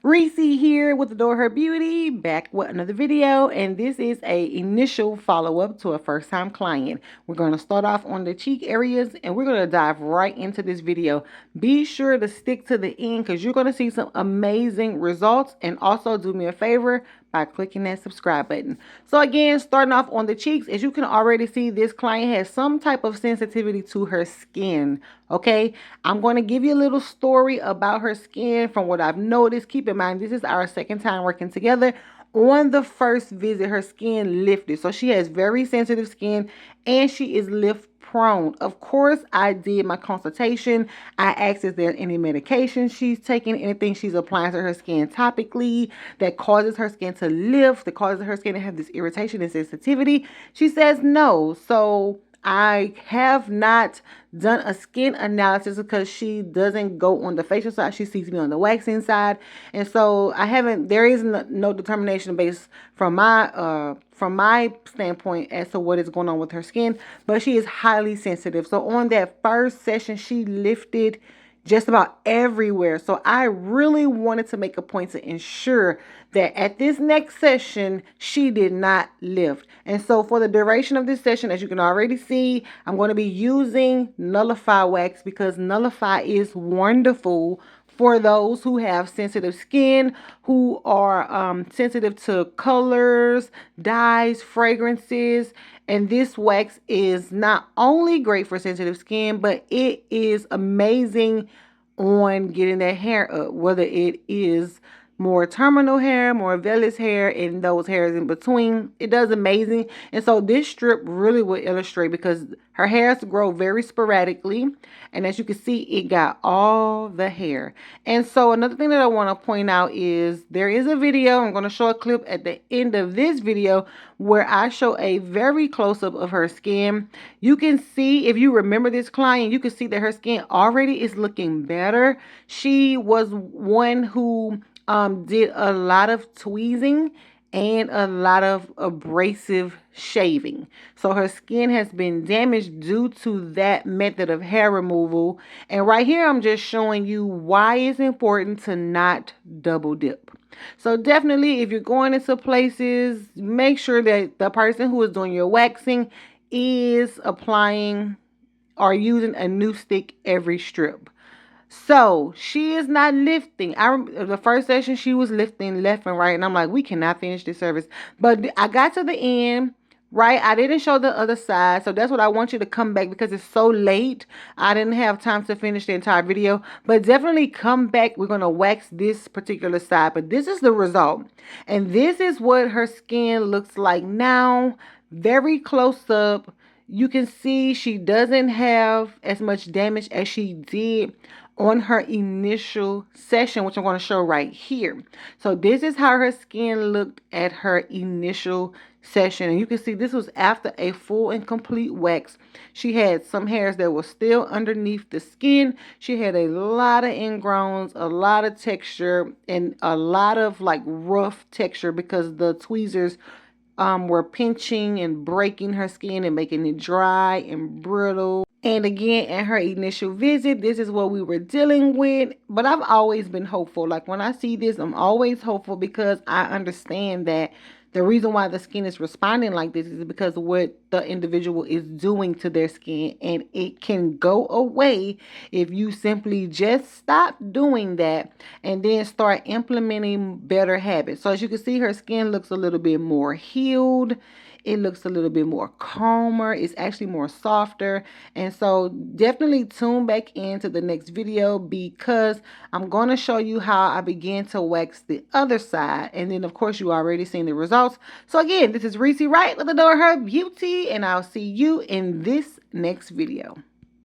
Reese here with Adore Her Beauty, back with another video, and this is a initial follow-up to a first-time client. We're going to start off on the cheek areas, and we're going to dive right into this video. Be sure to stick to the end because you're going to see some amazing results, and also do me a favor by clicking that subscribe button. So again, starting off on the cheeks, as you can already see, this client has some type of sensitivity to her skin. Okay, I'm going to give you a little story about her skin from what I've noticed. Keep in mind, this is our second time working together. On the first visit, her skin lifted. So she has very sensitive skin and she is lift prone. Of course, I did my consultation. I asked if there's any medication she's taking, anything she's applying to her skin topically that causes her skin to lift, that causes her skin to have this irritation and sensitivity. She says no. So I have not done a skin analysis because she doesn't go on the facial side. She sees me on the waxing side. And so there is no determination based from my standpoint as to what is going on with her skin, but she is highly sensitive. So on that first session, she lifted just about everywhere. So I really wanted to make a point to ensure that at this next session, she did not lift. And so for the duration of this session, as you can already see, I'm going to be using Nullify Wax because Nullify is wonderful for those who have sensitive skin, who are sensitive to colors, dyes, fragrances. And this wax is not only great for sensitive skin, but it is amazing on getting that hair up, whether it is more terminal hair, more vellus hair, and those hairs in between. It does amazing. And so this strip really will illustrate because her hairs grow very sporadically. And as you can see, it got all the hair. And so another thing that I want to point out is there is a video. I'm going to show a clip at the end of this video where I show a very close-up of her skin. You can see, if you remember this client, you can see that her skin already is looking better. She was one who did a lot of tweezing and a lot of abrasive shaving. So her skin has been damaged due to that method of hair removal. And right here, I'm just showing you why it's important to not double dip. So definitely, if you're going into places, make sure that the person who is doing your waxing is applying or using a new stick every strip. So she is not lifting. I remember the first session she was lifting left and right, and I'm like, we cannot finish this service. But I got to the end, right? I didn't show the other side, so that's what I want you to come back because it's so late. I didn't have time to finish the entire video, but definitely come back. We're gonna wax this particular side, but this is the result, and this is what her skin looks like now. Very close up. You can see she doesn't have as much damage as she did on her initial session, which I'm going to show right here. So this is how her skin looked at her initial session. And you can see this was after a full and complete wax. She had some hairs that were still underneath the skin. She had a lot of ingrowns, a lot of texture, and a lot of like rough texture because the tweezers were pinching and breaking her skin and making it dry and brittle. And again, at her initial visit, this is what we were dealing with. But I've always been hopeful. Like when I see this, I'm always hopeful because I understand that the reason why the skin is responding like this is because of what the individual is doing to their skin. And it can go away if you simply just stop doing that and then start implementing better habits. So as you can see, her skin looks a little bit more healed. It looks a little bit more calmer. It's actually more softer. And so definitely tune back into the next video because I'm going to show you how I began to wax the other side. And then, of course, you already seen the results. So again, this is Reese Wright with Adore Her Beauty, and I'll see you in this next video.